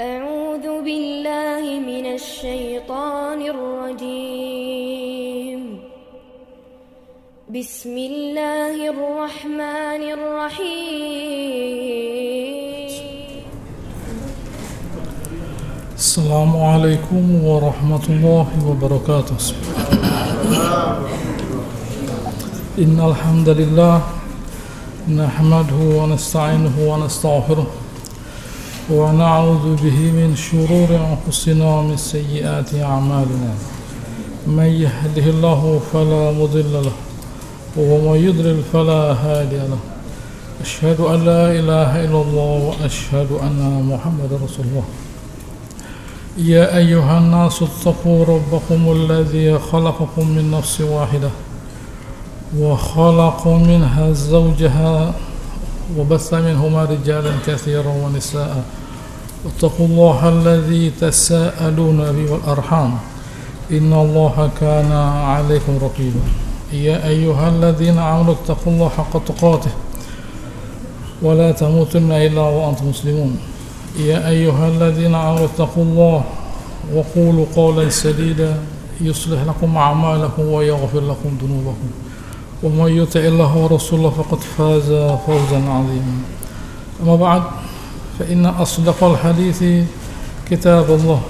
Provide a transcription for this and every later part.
أعوذ بالله من الشيطان الرجيم بسم الله الرحمن الرحيم السلام عليكم ورحمة الله وبركاته. إن الحمد لله نحمده ونستعينه ونستغفره ونعوذ به من شرور أنفسنا ومن سيئات أعمالنا. من يهده الله فلا مضل له ومن يضلل فلا هادي له. أشهد أن لا إله إلا الله وأشهد أن محمدا رسول الله. يا أيها الناس اتقوا ربكم الذي خلقكم من نفس واحدة وخلق منها زوجها وبث منهما رجالا كثيرا ونساء واتقوا الله الذي تساءلون به والأرحام إن الله كان عليكم رقيبا. يا أيها الذين آمنوا اتقوا الله حق تقاته ولا تموتن إلا وأنتم مسلمون. يا أيها الذين آمنوا اتقوا الله وقولوا قولا سديدا يصلح لكم أعمالكم ويغفر لكم ذنوبكم ومن يطع الله ورسوله فقد فاز فوزا عظيما. أما بعد فإن أصدق الحديث كتاب الله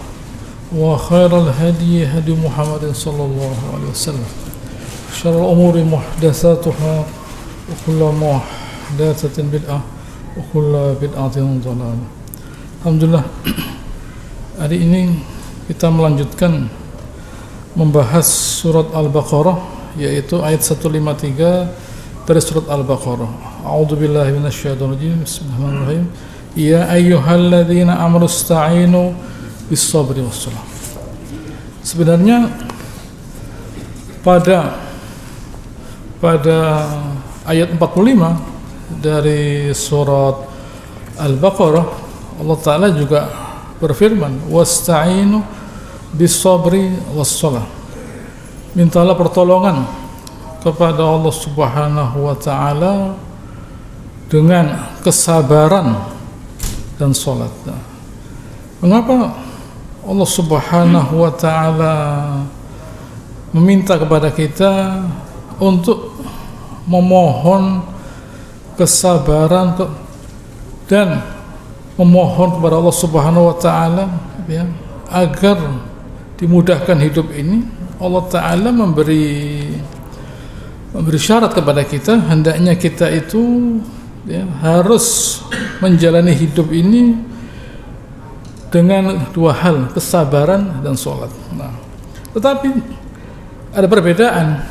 وخير الهدي هدي محمد صلى الله عليه وسلم. شر الأمور محدثاتها وكل محدثة بدعة وكل بدعة ضلالة. Alhamdulillah, hari ini kita melanjutkan membahas surat Al-Baqarah, yaitu ayat 153 dari surat Al-Baqarah. A'udzubillahi minasyaitonir rajim. Bismillahirrahmanirrahim. Ya ayyuhalladzina amanu ista'inu bis-sabri was-salah. Sebenarnya pada ayat 45 dari surat Al-Baqarah, Allah Ta'ala juga berfirman, wasta'inu bis-sabri was-salah. Mintalah pertolongan kepada Allah Subhanahu wa Ta'ala dengan kesabaran dan salat. Mengapa Allah Subhanahu wa Ta'ala meminta kepada kita untuk memohon kesabaran dan memohon kepada Allah Subhanahu wa Ta'ala, ya, agar dimudahkan hidup ini? Allah Ta'ala memberi syarat kepada kita, hendaknya kita itu, ya, harus menjalani hidup ini dengan dua hal, kesabaran dan sholat. Nah, tetapi ada perbedaan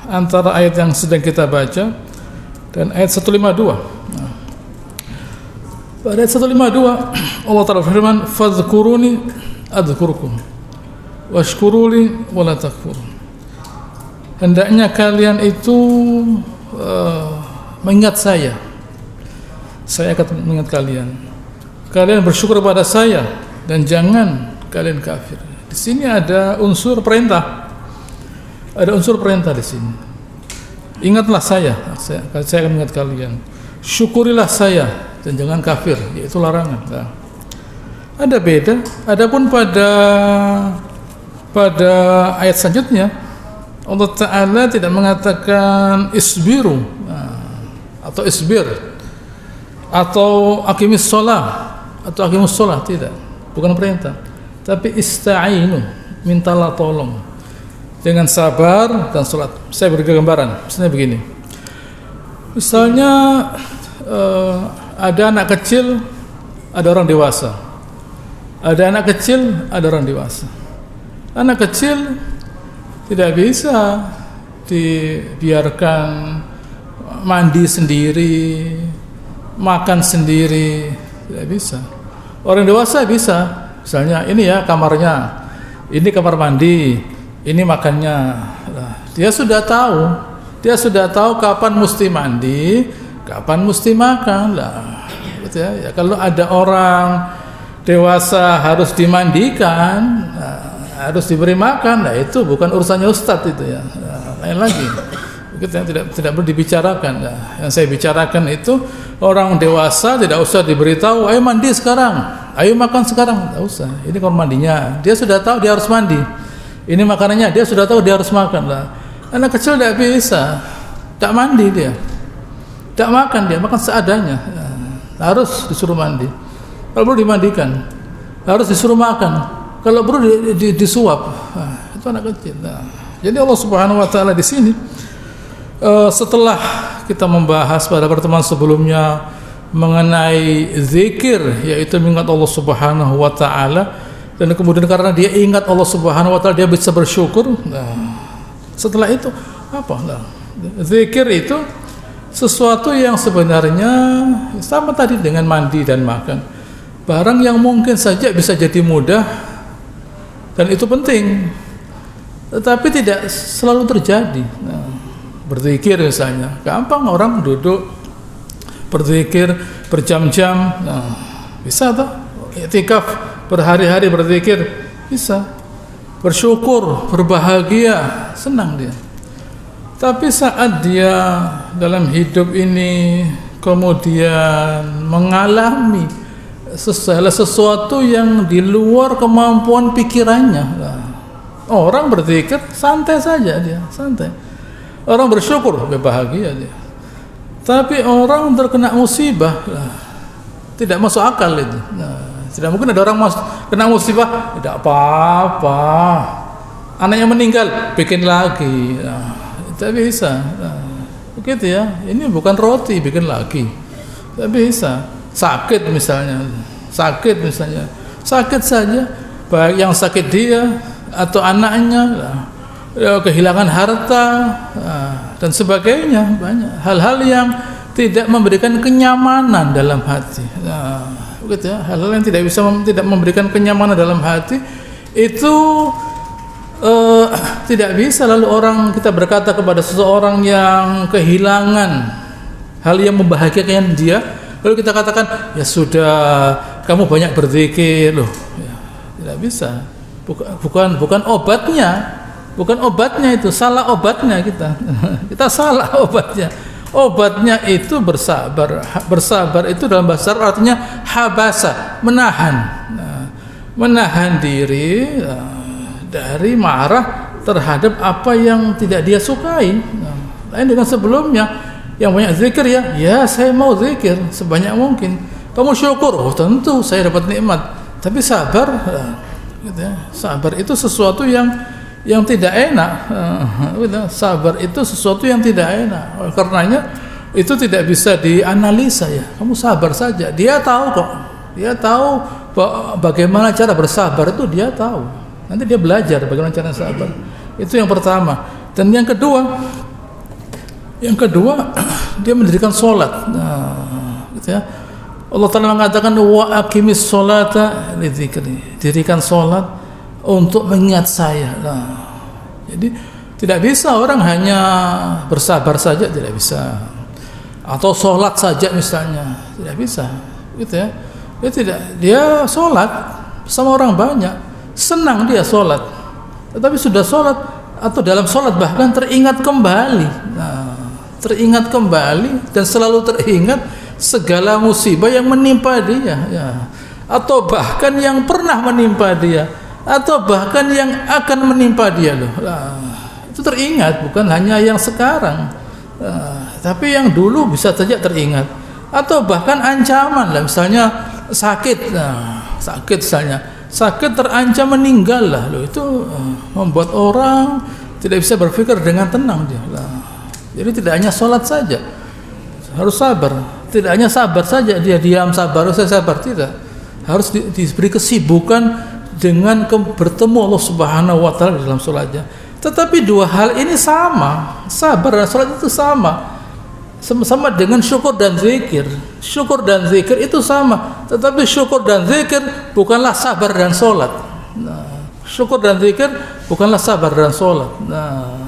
antara ayat yang sedang kita baca dan ayat 152. Pada ayat 152 Allah Ta'ala berfirman, fadhkuruni adzkurkum washkuruli wala takfurun. Hendaknya kalian itu mengingat saya akan mengingat kalian. Kalian bersyukur kepada saya dan jangan kalian kafir. Di sini ada unsur perintah. Ada unsur perintah di sini. Ingatlah saya akan mengingat kalian. Syukurilah saya dan jangan kafir, yaitu larangan. Nah, ada beda. Adapun pada ayat selanjutnya Allah Ta'ala tidak mengatakan isbiru, atau isbir, atau aqimis sholah, atau aqimus sholah, tidak, bukan perintah, tapi ista'inu, mintalah tolong dengan sabar dan sholat. Saya beri gambaran, misalnya begini, misalnya ada anak kecil, ada orang dewasa. Ada anak kecil, ada orang dewasa. Anak kecil tidak bisa dibiarkan mandi sendiri, makan sendiri, tidak bisa. Orang dewasa bisa. Misalnya ini ya kamarnya, ini kamar mandi, ini makannya. Nah, dia sudah tahu kapan mesti mandi, kapan mesti makan lah, gitu ya. Ya, kalau ada orang dewasa harus dimandikan, harus diberi makan, nah itu bukan urusannya ustadz itu ya, lain lagi. Itu yang tidak perlu dibicarakan. Nah, yang saya bicarakan itu orang dewasa tidak usah diberitahu, ayo mandi sekarang, Ayo makan sekarang, nggak usah. Ini kamar mandinya. Dia sudah tahu dia harus mandi. Ini makanannya, dia sudah tahu dia harus makan lah. Anak kecil tidak bisa, tidak mandi dia, tidak makan dia, makan seadanya. Harus disuruh mandi. Kalau perlu dimandikan, harus disuruh makan. Kalau perlu disuap. Itu anak kecil. Jadi Allah Subhanahu Wa Taala di sini setelah kita membahas pada pertemuan sebelumnya mengenai zikir, yaitu mengingat Allah Subhanahu Wa Taala, dan kemudian karena dia ingat Allah Subhanahu Wa Taala dia bisa bersyukur. Setelah itu apa? Zikir itu sesuatu yang sebenarnya sama tadi dengan mandi dan makan, barang yang mungkin saja bisa jadi mudah dan itu penting, tetapi tidak selalu terjadi. Berzikir misalnya, gampang orang duduk berzikir berjam-jam, bisa tuh. I'tikaf berhari-hari berzikir, bisa. Bersyukur, berbahagia, senang dia. Tapi saat dia dalam hidup ini kemudian mengalami sesuatu yang di luar kemampuan pikirannya, orang berzikir santai saja dia, santai. Orang bersyukur, bahagia dia. Tapi orang terkena musibah, tidak masuk akal itu. Tidak mungkin ada orang kena musibah, tidak apa-apa. Anaknya meninggal, bikin lagi. Tidak bisa. Begitu ya. Ini bukan roti, bikin lagi. Tidak bisa. Sakit misalnya, sakit saja. Baik yang sakit dia atau anaknya, kehilangan harta dan sebagainya, banyak hal-hal yang tidak memberikan kenyamanan dalam hati. Begitu ya, hal-hal yang tidak memberikan kenyamanan dalam hati itu tidak bisa lalu kita berkata kepada seseorang yang kehilangan hal yang membahagiakan dia, lalu kita katakan ya sudah kamu banyak berzikir loh. Ya, tidak bisa. Bukan obatnya itu, salah obatnya kita. Kita salah obatnya. Obatnya itu bersabar. Bersabar itu dalam bahasa Arab artinya habasa, menahan. Menahan diri dari marah terhadap apa yang tidak dia sukai. Lain dengan sebelumnya yang banyak zikir ya saya mau zikir sebanyak mungkin. Kamu syukur, oh tentu saya dapat nikmat. Tapi sabar, gitu ya. Sabar itu sesuatu yang tidak enak. Sabar itu sesuatu yang tidak enak. Karenanya itu tidak bisa dianalisa ya. Kamu sabar saja. Dia tahu kok. Dia tahu bagaimana cara bersabar itu dia tahu. Nanti dia belajar bagaimana cara sabar. Itu yang pertama. Dan yang kedua dia mendirikan sholat. Gitu ya. Allah Ta'ala mengatakan wa aqimis sholata lidzikri. Dirikan sholat untuk mengingat saya. Jadi tidak bisa orang hanya bersabar saja, tidak bisa. Atau sholat saja misalnya, tidak bisa. Gitu ya. Dia sholat sama orang banyak, senang dia sholat. Tetapi sudah sholat atau dalam sholat bahkan teringat kembali. Teringat kembali dan selalu teringat segala musibah yang menimpa dia, ya. Atau bahkan yang pernah menimpa dia, atau bahkan yang akan menimpa dia loh. Itu teringat, bukan hanya yang sekarang, tapi yang dulu bisa saja teringat. Atau bahkan ancaman lah, misalnya sakit, sakit terancam meninggal lah, loh itu membuat orang tidak bisa berpikir dengan tenang dia. Jadi tidak hanya sholat saja, harus sabar. Tidak hanya sabar saja, dia diam sabar, saya sabar, tidak. Harus diberi kesibukan dengan bertemu Allah Subhanahu Wa Taala dalam sholatnya. Tetapi dua hal ini sama, sabar dan sholat itu sama dengan syukur dan zikir. Syukur dan zikir itu sama, tetapi syukur dan zikir bukanlah sabar dan sholat. Syukur dan zikir bukanlah sabar dan sholat.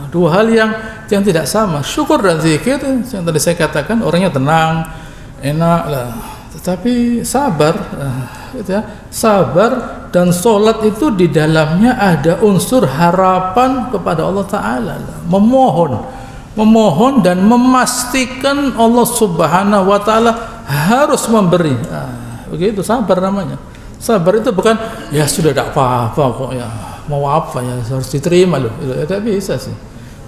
Dua hal yang tidak sama. Syukur dan zikir yang tadi saya katakan orangnya tenang, enak lah. Tetapi sabar, gitu ya, sabar dan sholat itu di dalamnya ada unsur harapan kepada Allah Ta'ala, memohon dan memastikan Allah Subhanahu Wa Ta'ala harus memberi. Begitu sabar namanya. Sabar itu bukan ya sudah tidak apa-apa kok ya, mau apa ya harus diterima loh. Tidak bisa sih,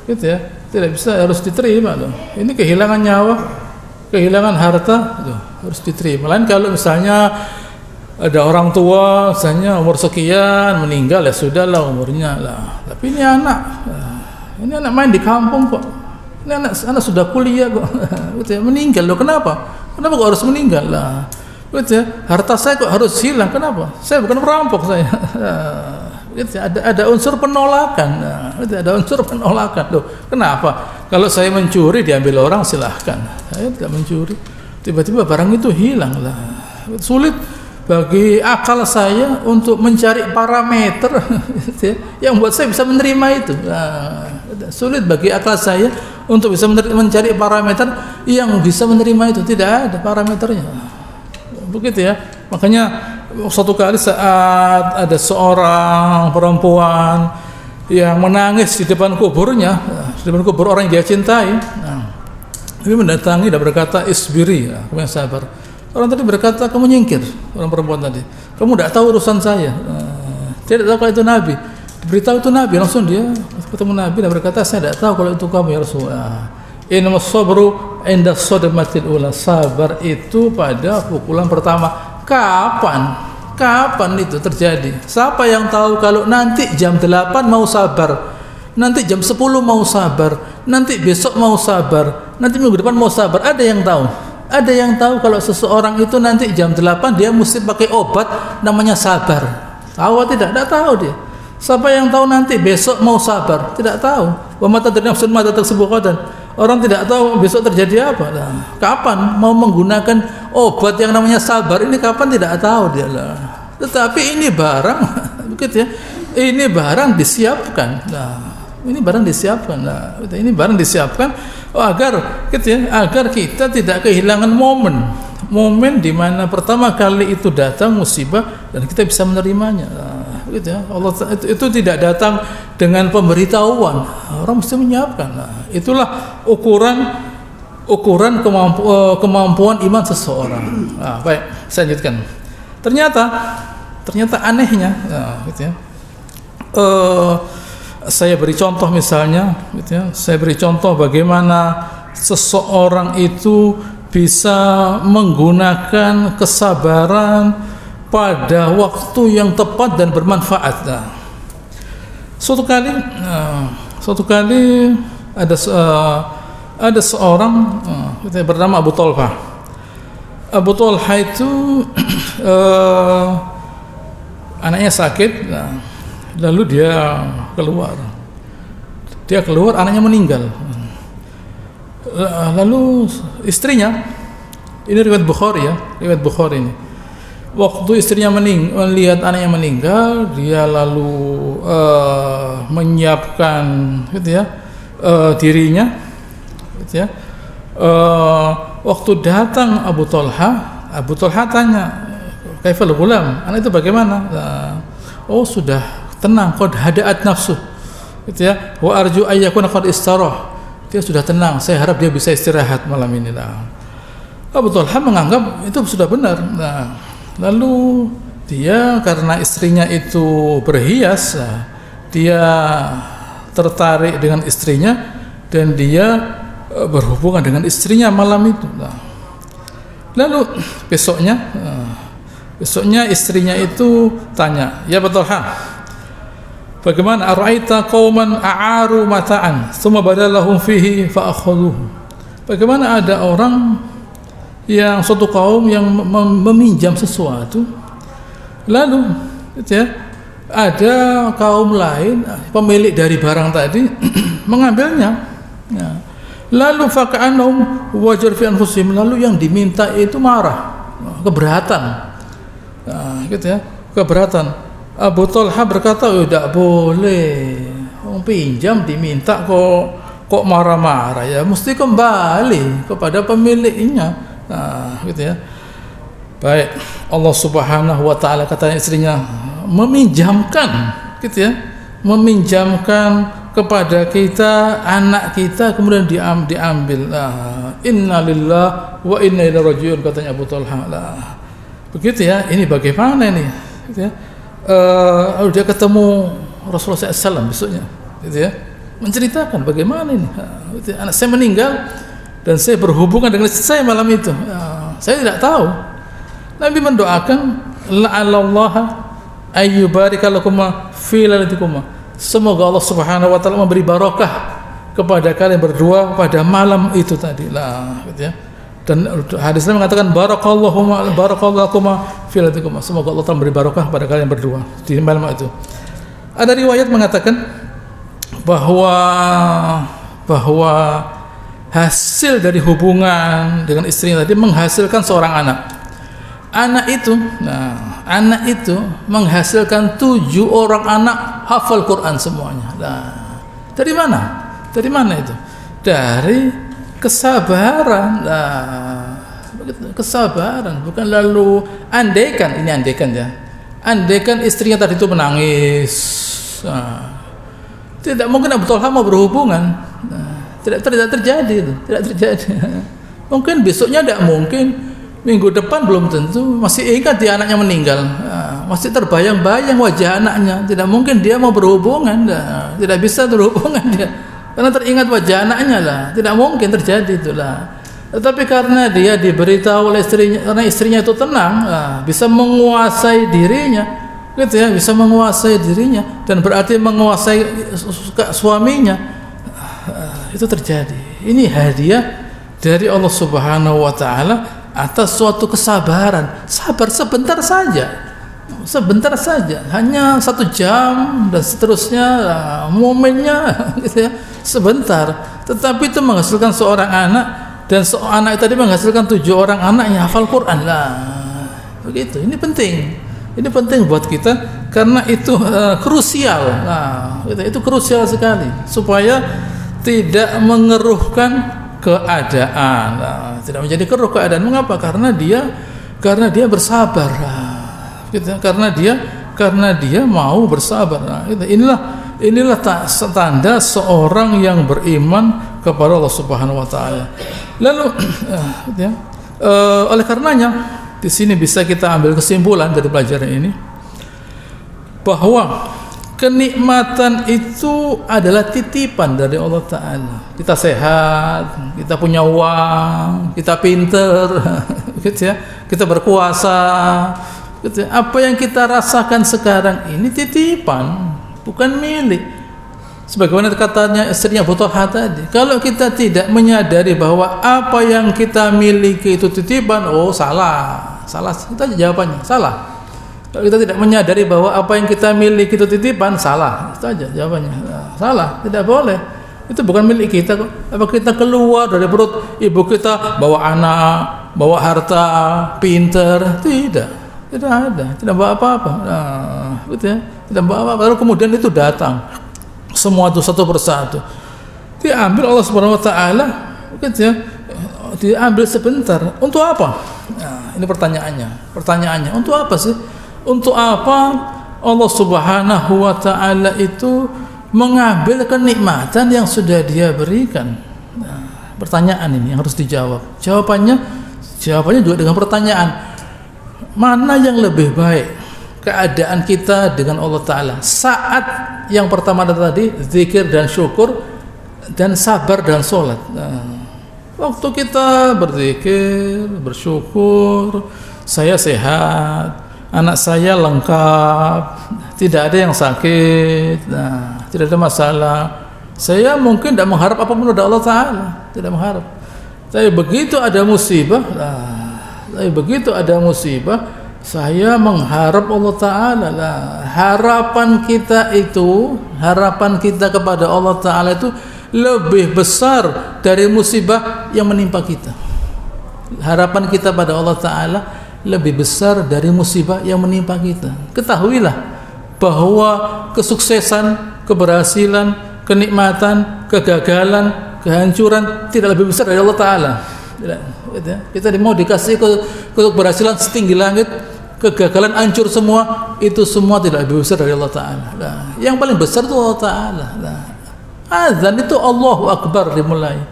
gitu ya. Tidak bisa, harus diterima loh. Ini kehilangan nyawa, kehilangan harta, loh, harus diterima. Lain kalau misalnya ada orang tua, misalnya umur sekian meninggal ya sudahlah umurnya lah. Tapi ini anak main di kampung kok. Ini anak sudah kuliah kok, gitu ya. Meninggal loh, kenapa? Kenapa kok harus meninggal lah? Gitu ya, harta saya kok harus hilang, kenapa? Saya bukan perampok saya. Gitu ya, ada unsur penolakan. Gitu ya, ada unsur penolakan. Loh, kenapa? Kalau saya mencuri diambil orang silahkan. Saya tidak mencuri. Tiba-tiba barang itu hilang lah. Sulit bagi akal saya untuk mencari parameter gitu ya, yang buat saya bisa menerima itu. Sulit bagi akal saya untuk bisa mencari parameter yang bisa menerima itu. Tidak ada parameternya. Begitu ya. Makanya suatu kali saat ada seorang perempuan yang menangis di depan kuburnya, di depan kubur orang yang dia cintai, dia mendatangi dan berkata isbiri, kamu yang sabar. Orang tadi berkata kamu nyingkir, orang perempuan tadi, kamu tidak tahu urusan saya. Dia tidak tahu kalau itu Nabi. Diberitahu itu Nabi, langsung dia ketemu Nabi dan berkata saya tidak tahu kalau itu kamu ya Rasulullah. Innamas sabru inda sadmatil ula. Sabar itu pada pukulan pertama. Kapan itu terjadi? Siapa yang tahu kalau nanti jam 8 mau sabar, nanti jam 10 mau sabar, nanti besok mau sabar, nanti minggu depan mau sabar? Ada yang tahu? Ada yang tahu kalau seseorang itu nanti jam 8 dia mesti pakai obat namanya sabar? Tahu atau tidak? Tidak tahu dia. Siapa yang tahu nanti besok mau sabar? Tidak tahu. Wa mata tadri nafsun ma taksub ghadan. Orang tidak tahu besok terjadi apa. Nah, kapan mau menggunakan obat yang namanya sabar ini, kapan tidak tahu dia lah. Tetapi ini barang begitu ya. Ini barang disiapkan. Nah, ini barang disiapkan. Nah, ini barang disiapkan agar gitu ya, agar kita tidak kehilangan momen di mana pertama kali itu datang musibah dan kita bisa menerimanya. Nah, gitu ya. Allah itu tidak datang dengan pemberitahuan, orang mesti menyiapkan. Nah, itulah ukuran kemampuan iman seseorang. Nah, baik, saya lanjutkan. Ternyata anehnya, nah, gitu ya. Saya beri contoh misalnya, gitu ya. Saya beri contoh bagaimana seseorang itu bisa menggunakan kesabaran pada waktu yang tepat dan bermanfaat. Nah, suatu kali ada seorang bernama Abu Talha. Abu Talha itu anaknya sakit, lalu dia keluar, anaknya meninggal. Lalu istrinya, ini riwayat Bukhari ini. Waktu istrinya melihat anaknya meninggal, dia lalu menyiapkan gitu ya, dirinya gitu ya. Waktu datang Abu Talha tanya, "Kaifal ghulam?" Anak itu bagaimana? Oh, sudah tenang, qad hada'at nafsu. Gitu ya. Wa arju ayyakuna qad istarah. Dia sudah tenang, saya harap dia bisa istirahat malam ini lah. Abu Talha menganggap itu sudah benar. Nah, lalu dia karena istrinya itu berhias, dia tertarik dengan istrinya dan dia berhubungan dengan istrinya malam itu. Nah, lalu besoknya istrinya itu tanya, "Ya Abu Talha, bagaimana ara'aita qauman a'aru mata'an tsumma badalahum fihi fa akhadhuhu?" Bagaimana ada orang yang suatu kaum yang meminjam sesuatu, lalu gitu ya, ada kaum lain pemilik dari barang tadi mengambilnya. Ya. Lalu faka'annahum wajar fi anfusihim, lalu yang diminta itu marah, keberatan. Nah, gitu ya, keberatan. Abu Talha berkata, "Oh, tidak boleh. Pinjam diminta kok marah-marah, ya mesti kembali kepada pemiliknya." Nah, gitu ya. Baik, Allah Subhanahu wa taala katanya istrinya meminjamkan gitu ya, meminjamkan kepada kita anak kita kemudian diambil. Nah, innalillahi wa inna ilaihi rajiun katanya Abu Talha. Begitu ya, ini bagaimana ini? Gitu ya. Lalu dia ketemu Rasulullah SAW besoknya, gitu ya, menceritakan bagaimana ini, gitu ya, anak saya meninggal dan saya berhubungan dengan istri saya malam itu. Saya tidak tahu. Nabi mendoakan, la'allallaha ayyubarikallakuma fi lailatikuma. Semoga Allah Subhanahu wa taala memberi barakah kepada kalian berdua pada malam itu tadi lah, gitu ya. Dan hadisnya mengatakan barakallahuma fi lailatikuma. Semoga Allah telah memberi barakah pada kalian berdua di malam itu. Ada riwayat mengatakan bahwa hasil dari hubungan dengan istrinya tadi menghasilkan seorang anak. Anak itu menghasilkan 7 orang anak hafal Quran semuanya. Nah, dari mana? Dari mana itu? Dari kesabaran. Nah, kesabaran, bukan lalu andaikan ya. Andaikan istrinya tadi itu menangis, tidak mungkin Abu Thalhah mau berhubungan. Tidak terjadi. Mungkin besoknya tidak mungkin, minggu depan belum tentu. Masih ingat dia anaknya meninggal, masih terbayang-bayang wajah anaknya. Tidak mungkin dia mau berhubungan, tidak bisa berhubungan dia, karena teringat wajah anaknya lah. Tidak mungkin terjadi itulah. Tetapi karena dia diberitahu oleh istrinya, karena istrinya itu tenang, bisa menguasai dirinya, gitu ya, bisa menguasai dirinya, dan berarti menguasai suaminya, itu terjadi. Ini hadiah dari Allah Subhanahu wa taala atas suatu kesabaran. Sabar sebentar saja, hanya 1 jam dan seterusnya, momennya, gitu ya, sebentar. Tetapi itu menghasilkan seorang anak. Dan seorang anak tadi menghasilkan 7 orang anak yang hafal Quran lah. Begitu. Ini penting buat kita, karena itu krusial. Nah, itu krusial sekali supaya tidak mengeruhkan keadaan. Nah, tidak menjadi keruh keadaan. Mengapa? Karena dia bersabar. Nah, gitu. Karena dia mau bersabar. Nah, gitu. Inilah tanda seorang yang beriman kepada Allah Subhanahu wa taala. Lalu oleh karenanya di sini bisa kita ambil kesimpulan dari pelajaran ini bahwa kenikmatan itu adalah titipan dari Allah taala. Kita sehat, kita punya uang, kita pinter, gitu ya, kita berkuasa, gitu ya. Apa yang kita rasakan sekarang ini titipan, bukan milik. Sebagaimana katanya istrinya Abu Thalhah tadi, kalau kita tidak menyadari bahwa apa yang kita miliki itu titipan, salah itu aja jawabannya, salah. Kalau kita tidak menyadari bahwa apa yang kita miliki itu titipan, salah, itu aja jawabannya, salah, tidak boleh. Itu bukan milik kita kok. Apa kita keluar dari perut ibu kita bawa anak, bawa harta, pinter? Tidak ada, tidak bawa apa-apa. Gitu ya, tidak bawa apa-apa. Lalu kemudian itu datang semua itu satu persatu diambil Allah Subhanahu wa taala, gitu ya, diambil sebentar. Untuk apa? Nah, ini pertanyaannya untuk apa sih? Untuk apa Allah Subhanahu wa taala itu mengambil kenikmatan yang sudah Dia berikan? Nah, pertanyaan ini yang harus dijawab. Jawabannya juga dengan pertanyaan, mana yang lebih baik keadaan kita dengan Allah Ta'ala saat yang pertama tadi, zikir dan syukur, dan sabar dan sholat. Nah, waktu kita berzikir, bersyukur, saya sehat, anak saya lengkap, tidak ada yang sakit, tidak ada masalah, saya mungkin tidak mengharap apapun dari Allah Ta'ala, tidak mengharap. Tapi begitu ada musibah, saya mengharap Allah Ta'ala lah. Harapan kita kepada Allah Ta'ala itu lebih besar dari musibah yang menimpa kita. Harapan kita pada Allah Ta'ala lebih besar dari musibah yang menimpa kita. Ketahuilah bahwa kesuksesan, keberhasilan, kenikmatan, kegagalan, kehancuran tidak lebih besar dari Allah Ta'ala. Kita mau dikasih keberhasilan setinggi langit, kegagalan hancur semua, itu semua tidak lebih besar dari Allah Ta'ala. Yang paling besar itu Allah Ta'ala. Azan itu Allahu Akbar dimulai.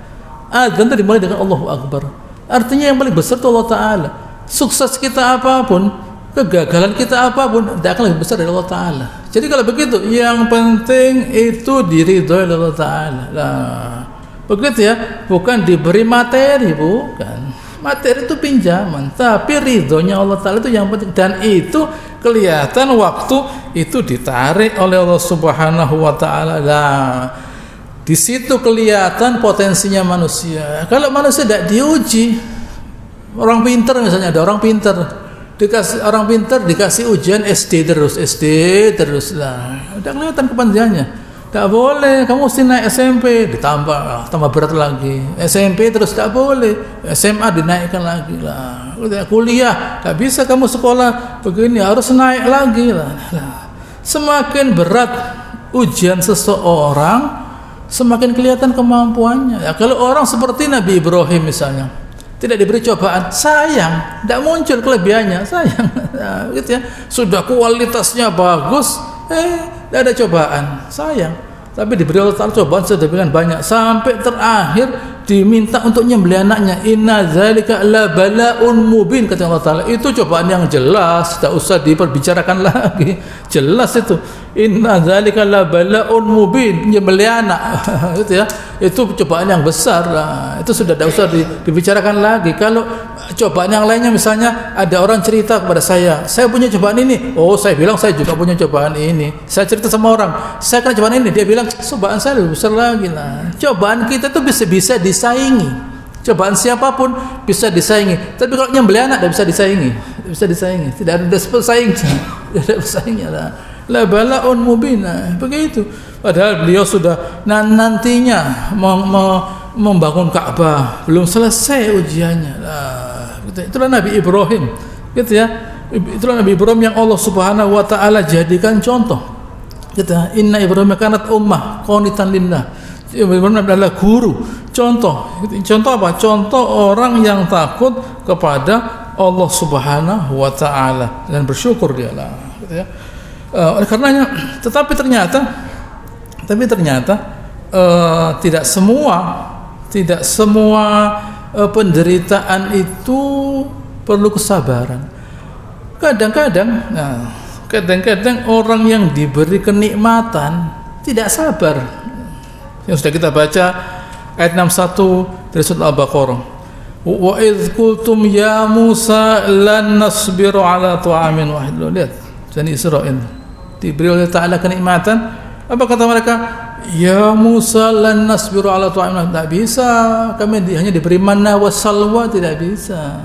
Azan itu dimulai dengan Allahu Akbar. Artinya yang paling besar itu Allah Ta'ala. sukses kita apapun, kegagalan kita apapun, tidak akan lebih besar dari Allah Ta'ala. Jadi kalau begitu, yang penting itu diridhoi oleh Allah Ta'ala. Nah, begitu ya, bukan diberi materi, bukan. Materi itu pinjaman, tapi ridhonya Allah Ta'ala itu yang penting. Dan itu kelihatan waktu itu ditarik oleh Allah Subhanahu wa Ta'ala. Nah, di situ kelihatan potensinya manusia. Kalau manusia tidak diuji, orang pinter misalnya, ada orang pinter, dikasih ujian SD terus lah, udah kelihatan kepanjangannya. Tak boleh, kamu mesti naik SMP, tambah berat lagi. SMP terus tak boleh, SMA dinaikkan lagi lah. Udah kuliah, tak bisa kamu sekolah begini, harus naik lagi lah. Semakin berat ujian seseorang, semakin kelihatan kemampuannya. Ya, kalau orang seperti Nabi Ibrahim misalnya, tidak diberi cobaan, sayang, tidak muncul kelebihannya, sayang. Nah, gitu ya. Sudah kualitasnya bagus, tidak ada cobaan, sayang. Tapi diberi Allah Ta'ala cobaan sedemikian banyak, sampai terakhir diminta untuk nyembelih anaknya. Inna dzalika la bala'un mubin, kata Allah Ta'ala. Itu cobaan yang jelas, tidak usah diperbicarakan lagi, jelas itu. Inna dzalika la bala'un mubin, nyembelih anak. Gitu ya. Itu cobaan yang besar lah. Itu sudah tidak usah dibicarakan lagi. Kalau cobaan yang lainnya, misalnya ada orang cerita kepada saya punya cobaan ini. Oh, saya bilang saya juga punya cobaan ini. Saya cerita sama orang, saya kena cobaan ini. Dia bilang cobaan saya lebih besar lagi lah. Cobaan kita tuh bisa disaingi. Cobaan siapapun bisa disaingi. Tapi kalau nyembelih anak tidak bisa disaingi. Tidak bisa disaingi. Tidak ada pesaing. Tidak ada pesaingnya lah. La bala'un mubin. Begitu. Padahal beliau sudah nantinya membangun Ka'bah, belum selesai ujiannya. Itulah Nabi Ibrahim, gitu ya. Itulah Nabi Ibrahim yang Allah Subhanahu wa Ta'ala jadikan contoh. Gitu ya. Inna Ibrahim kanat ummah qanitan lillah. Ibrahim adalah guru, contoh. Contoh apa? Contoh orang yang takut kepada Allah Subhanahu wa Ta'ala dan bersyukur dia lah. Gitu ya. Oleh karenanya, tetapi ternyata tidak semua penderitaan itu perlu kesabaran. Kadang-kadang orang yang diberi kenikmatan tidak sabar. Yang sudah kita baca ayat 61 dari surah Al-Baqarah. Wa idz qultum ya Musa lan nasbiru ala ta'amin wahid. Lihat, Bani Israil diberi oleh Ta'ala kenikmatan. Apa kata mereka? Ya Musa lan nasbiru ala ta'amin. Tidak bisa, kami hanya diberi manna wa salwa, tidak bisa.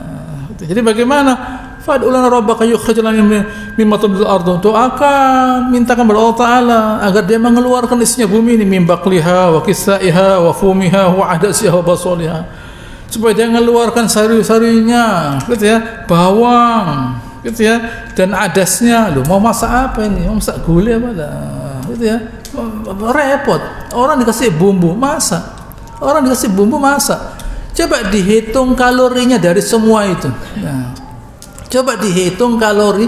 Jadi bagaimana? Fad'u lana rabbaka yukhrij lana mimma tunbitul ardu. Doakan, mintakan kepada Allah Ta'ala agar dia mengeluarkan isinya bumi ini, min baqliha wa kisaiha wa fumiha wa adasiha wa basoliha, supaya dia mengeluarkan sari-sarinya, gitu ya, bawang, gitu ya, dan adasnya. Loh, mau masak apa ini? Mau masak gulai apa dah? Gitu ya, repot. Orang dikasih bumbu masak, coba dihitung kalorinya dari semua itu. Nah, coba dihitung kalori,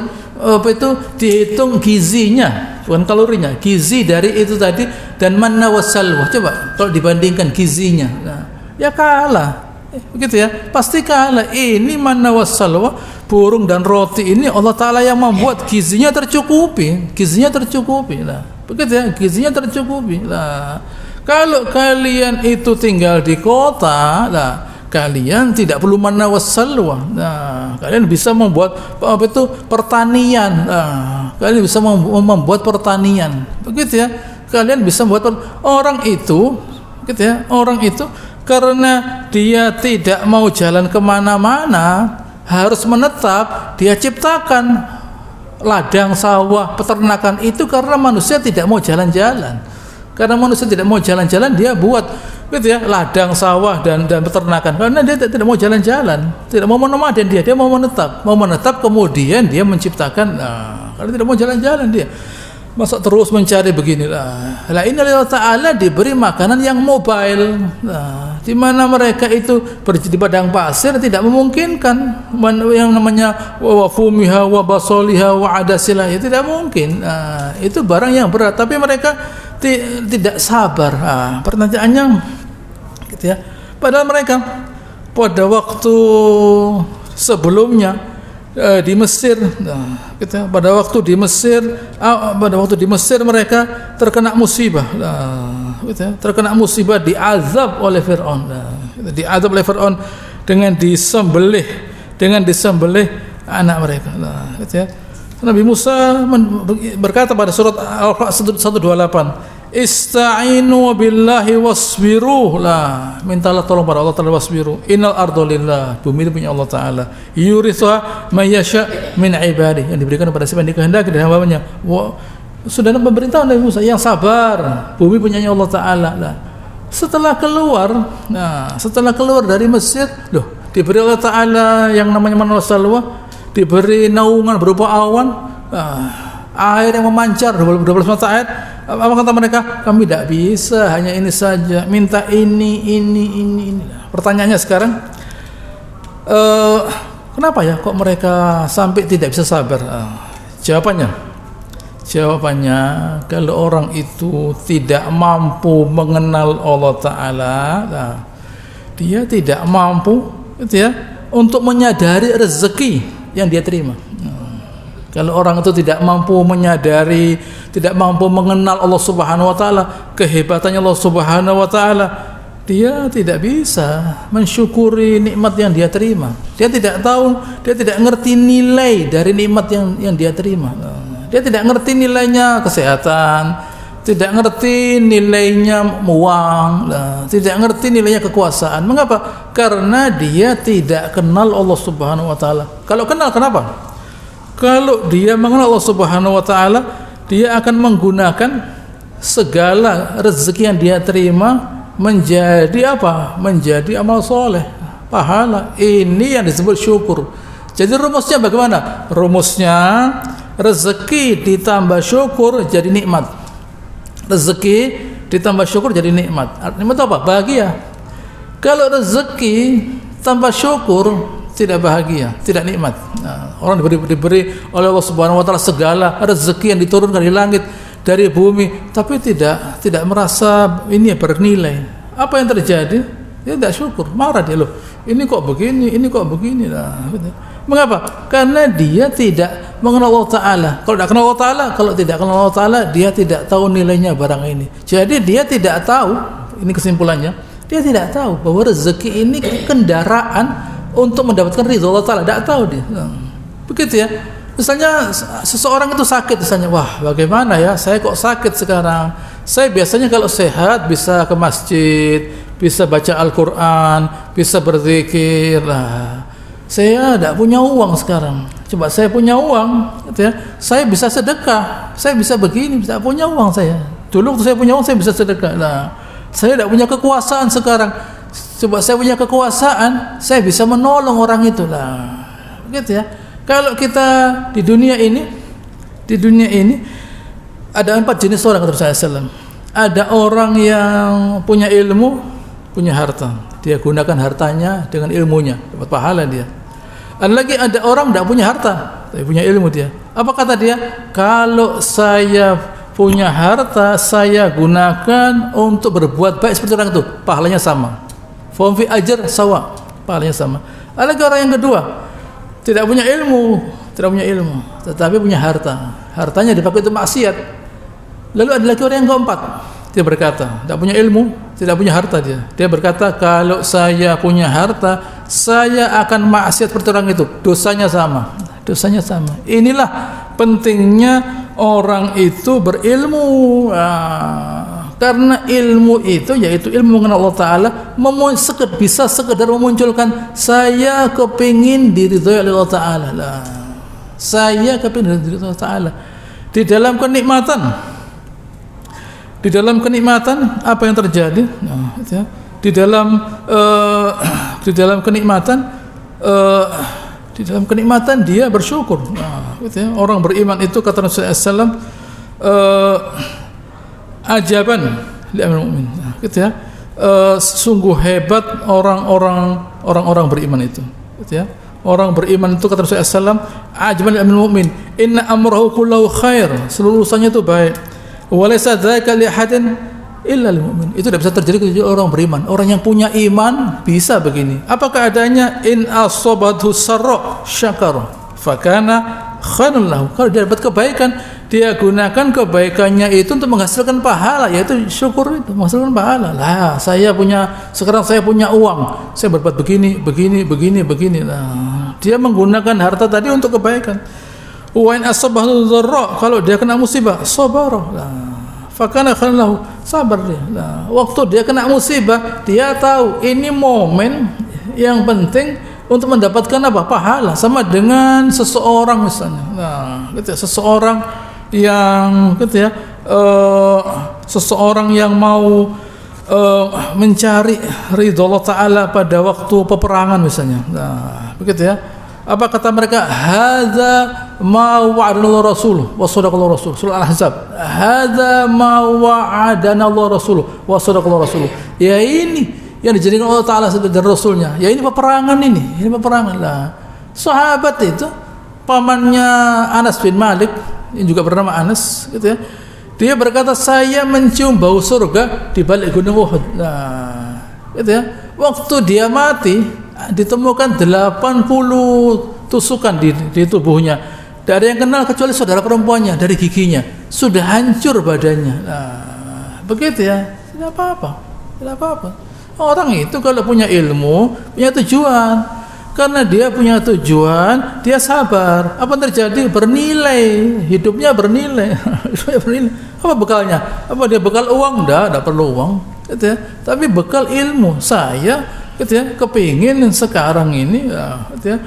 dihitung gizinya, bukan kalorinya, gizi dari itu tadi, dan manna wassalwa. Coba kalau dibandingkan gizinya, nah, ya kalah. Begitu ya, pasti kalah. Ini manna wassalwa, burung dan roti ini Allah Ta'ala yang membuat gizinya tercukupi lah. Begitu ya, gizinya tercukupi lah. Kalau kalian itu tinggal di kota, lah, kalian tidak perlu manna wassalwa. Nah, kalian bisa membuat pertanian. Nah, kalian bisa membuat pertanian. Begitu ya, kalian bisa membuat orang itu, gitu ya, orang itu karena dia tidak mau jalan kemana-mana, harus menetap, dia ciptakan ladang sawah, peternakan itu karena manusia tidak mau jalan-jalan. Karena manusia tidak mau jalan-jalan, dia buat, gitu ya, ladang sawah dan peternakan. Karena dia tidak mau jalan-jalan, tidak mau nomaden, dia mau menetap, kemudian dia menciptakan. Nah, kalau tidak mau jalan-jalan dia, masa terus mencari beginilah. Lah, ini Allah Ta'ala diberi makanan yang mobile. Nah, di mana mereka itu di padang pasir tidak memungkinkan yang namanya wa fumiha wa basoliha wa adasilah, itu tidak mungkin. Nah, itu barang yang berat, tapi mereka tidak sabar. Nah, pertanyaannya, gitu ya, padahal mereka pada waktu sebelumnya di Mesir. Nah, pada waktu di Mesir mereka terkena musibah. Nah, terkena musibah, diazab oleh Fir'aun. Nah, diazab oleh Fir'aun dengan disembelih anak mereka. Nah, Nabi Musa berkata pada surat Al-Qur'an 128, Ista'inu billahi wasbiru, lah mintalah tolong pada Allah Ta'ala, wasbiru, innal arda lillah, bumi itu punya Allah Ta'ala, yurithuha may yasha min ibadi, yang diberikan kepada siapa yang dikehendaki dari hamba-Nya. Sudah pemerintahan Nabi Musa yang sabar, bumi punya Allah Ta'ala. Lah setelah keluar dari Mesir, diberi Allah Ta'ala yang namanya manna salwa, diberi naungan berupa awan, air yang memancar 12 mata air. Apa kata mereka? Kami tidak bisa, hanya ini saja, minta ini. Pertanyaannya sekarang, kenapa ya kok mereka sampai tidak bisa sabar? Jawabannya, kalau orang itu tidak mampu mengenal Allah Ta'ala, dia tidak mampu untuk menyadari rezeki yang dia terima. Kalau orang itu tidak mampu menyadari, tidak mampu mengenal Allah Subhanahu wa Ta'ala, kehebatannya Allah Subhanahu wa Ta'ala, dia tidak bisa mensyukuri nikmat yang dia terima. Dia tidak tahu, dia tidak ngerti nilai dari nikmat yang dia terima. Dia tidak ngerti nilainya kesehatan, tidak ngerti nilainya uang, tidak ngerti nilainya kekuasaan. Mengapa? Karena dia tidak kenal Allah Subhanahu wa Ta'ala. Kalau kenal, kenapa? Kalau dia mengenal Allah Subhanahu wa Ta'ala, dia akan menggunakan segala rezeki yang dia terima menjadi apa? Menjadi amal soleh, pahala. Ini yang disebut syukur. Jadi rumusnya bagaimana? Rumusnya rezeki ditambah syukur jadi nikmat. Rezeki ditambah syukur jadi nikmat. Nikmat apa? Bahagia. Kalau rezeki tambah syukur tidak bahagia, tidak nikmat. Orang diberi oleh Allah Subhanahu wa Ta'ala segala rezeki yang diturunkan dari langit, dari bumi, tapi tidak merasa ini bernilai. Apa yang terjadi? Dia tidak syukur, marah dia, loh. Ini kok begini. Mengapa? Karena dia tidak mengenal Allah Ta'ala. Kalau tidak kenal Allah Ta'ala, dia tidak tahu nilainya barang ini. Jadi dia tidak tahu, ini kesimpulannya, dia tidak tahu bahwa rezeki ini kendaraan untuk mendapatkan ridha Allah Ta'ala. Tidak tahu dia. Begitu ya. Misalnya seseorang itu sakit, misalnya, wah bagaimana ya, saya kok sakit sekarang. Saya biasanya kalau sehat bisa ke masjid, bisa baca Al-Quran, bisa berzikir. Saya tidak punya uang sekarang. Coba saya punya uang, gitu ya, saya bisa sedekah, saya bisa begini, bisa punya uang saya. Dulu waktu saya punya uang saya bisa sedekah. Saya tidak punya kekuasaan sekarang. Coba saya punya kekuasaan, saya bisa menolong orang itu lah. Gitu ya. Kalau kita di dunia ini ada 4 jenis orang kata Rasulullah SAW. Ada orang yang punya ilmu, punya harta. Dia gunakan hartanya dengan ilmunya, dapat pahala dia. Ada orang tidak punya harta, tapi punya ilmu dia. Apa kata dia? Kalau saya punya harta, saya gunakan untuk berbuat baik seperti orang itu, pahalanya sama. Fahum fi ajr sawa, pahalanya sama. Ada orang yang kedua, tidak punya ilmu, tetapi punya harta. Hartanya dipakai untuk maksiat. Lalu ada lagi orang yang keempat, dia berkata, tidak punya ilmu, tidak punya harta dia. Dia berkata, kalau saya punya harta, saya akan maksiat seperti orang itu, dosanya sama. Inilah pentingnya orang itu berilmu. Karena ilmu itu yaitu ilmu mengenal Allah Ta'ala, bisa sekedar memunculkan saya kepingin diridhoi oleh Allah Ta'ala. Saya kepingin diridhoi Allah Ta'ala. Di dalam kenikmatan apa yang terjadi? Di dalam kenikmatan dia bersyukur. Orang beriman itu kata Rasulullah SAW, ajaban li amril mu'min. Gitu ya. Sungguh hebat orang-orang beriman itu. Gitu ya. Orang beriman itu kata Rasulullah SAW, ajaban li amril mu'min, inna amrahu kullahu khair. Seluruh urusannya itu baik. Wa laysa dzaka li ahadin illa lil mu'min. Itu tidak bisa terjadi kecuali orang beriman. Orang yang punya iman bisa begini. Apa keadaannya? In asabathu sarra syakara fakana khairul lahu. Kalau dia dapat kebaikan, dia gunakan kebaikannya itu untuk menghasilkan pahala, yaitu syukur itu, menghasilkan pahala. Lah, sekarang saya punya uang, saya berbuat begini. Nah, dia menggunakan harta tadi untuk kebaikan. Wa in asabahu dharra, kalau dia kena musibah, sabara. Nah, fakana khairul lahu, sabar dia. Nah, waktu dia kena musibah, dia tahu ini momen yang penting untuk mendapatkan apa? Pahala. Sama dengan seseorang misalnya. Nah, gitu ya, seseorang yang mau mencari ridho Allah Ta'ala pada waktu peperangan misalnya. Nah, begitu ya. Apa kata mereka? Hadza ma wa'adana Rasul wa sadaqallahu Rasul. Surah Al-Ahzab. Hadza ma wa'adana Rasul wa sadaqallahu Rasul. Ya ini yang dijadikan Allah Ta'ala dan Rasulnya, ya ini peperangan lah. Sahabat itu pamannya Anas bin Malik yang juga bernama Anas gitu ya, dia berkata saya mencium bau surga di balik gunung Uhud. Nah gitu ya, waktu dia mati ditemukan 80 tusukan di tubuhnya, tidak ada yang kenal kecuali saudara perempuannya, dari giginya sudah hancur badannya. Nah begitu ya, tidak apa-apa. Orang itu kalau punya ilmu, punya tujuan. Karena dia punya tujuan, dia sabar. Apa yang terjadi? Bernilai. Hidupnya bernilai. Apa bekalnya? Apa dia bekal uang? Tidak perlu uang. Gitu ya. Tapi bekal ilmu. Saya gitu ya, kepingin sekarang ini gitu ya,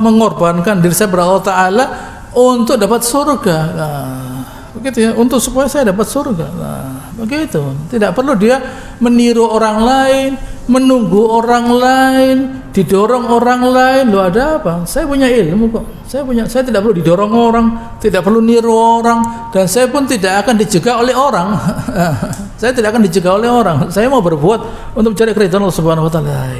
mengorbankan diri saya kepada Allah Ta'ala untuk dapat surga. Begitu ya, untuk supaya saya dapat surga. Begitu. Tidak perlu dia meniru orang lain, menunggu orang lain, didorong orang lain. Loh ada apa? Saya punya ilmu kok. Saya tidak perlu didorong orang, tidak perlu niru orang, dan saya pun tidak akan dicegah oleh orang. Saya tidak akan dicegah oleh orang. Saya mau berbuat untuk mencari keridhaan Allah Subhanahu wa taala.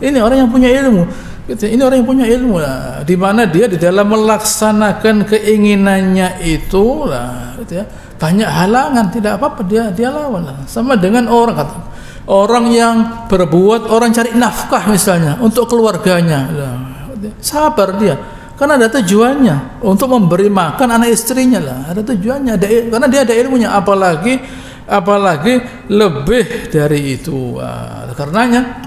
Ini orang yang punya ilmu. Gitu. Ini orang yang punya ilmu lah, di mana dia di dalam melaksanakan keinginannya itu lah, gitu ya, banyak halangan, tidak apa-apa dia lawan lah. Sama dengan orang yang berbuat, orang cari nafkah misalnya untuk keluarganya lah, sabar dia karena ada tujuannya untuk memberi makan anak istrinya lah, ada tujuannya, karena dia ada ilmunya, apalagi lebih dari itu. Karenanya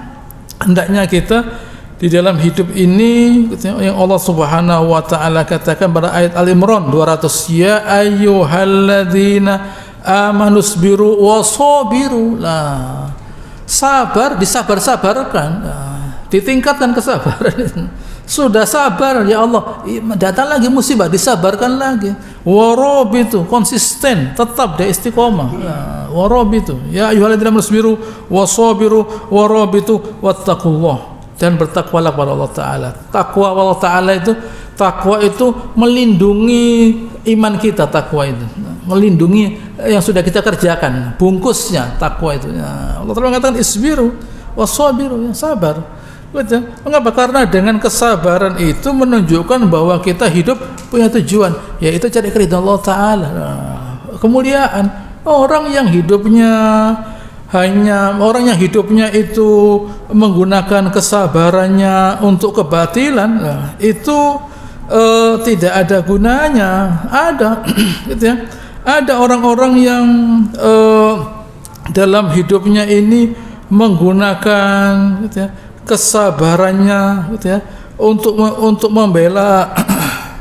hendaknya kita di dalam hidup ini yang Allah Subhanahu wa taala katakan pada ayat Al-Imran 200, ya ayyuhalladzina amanu sabiru wasabiru. Lah, sabar disabar-sabarkan, ditingkatkan kesabaran. Sudah sabar ya Allah, datang lagi musibah, disabarkan lagi. Warabitu, konsisten, tetap dia istiqomah. Warabitu, ya ayyuhalladzina amanu sabiru wasabiru warabitu wattaqullah, dan bertakwalah kepada Allah Ta'ala. Takwa Allah Ta'ala itu melindungi iman kita, takwa itu melindungi yang sudah kita kerjakan, bungkusnya takwa itu. Allah Ta'ala mengatakan isbiru wasabiru, ya sabar. Betul. Mengapa? Karena dengan kesabaran itu menunjukkan bahwa kita hidup punya tujuan, yaitu cari keridhaan Allah Ta'ala. Kemuliaan orang yang hidupnya itu menggunakan kesabarannya untuk kebatilan, itu tidak ada gunanya. Ada gitu ya. Ada orang-orang yang dalam hidupnya ini menggunakan gitu ya, kesabarannya gitu ya, untuk membela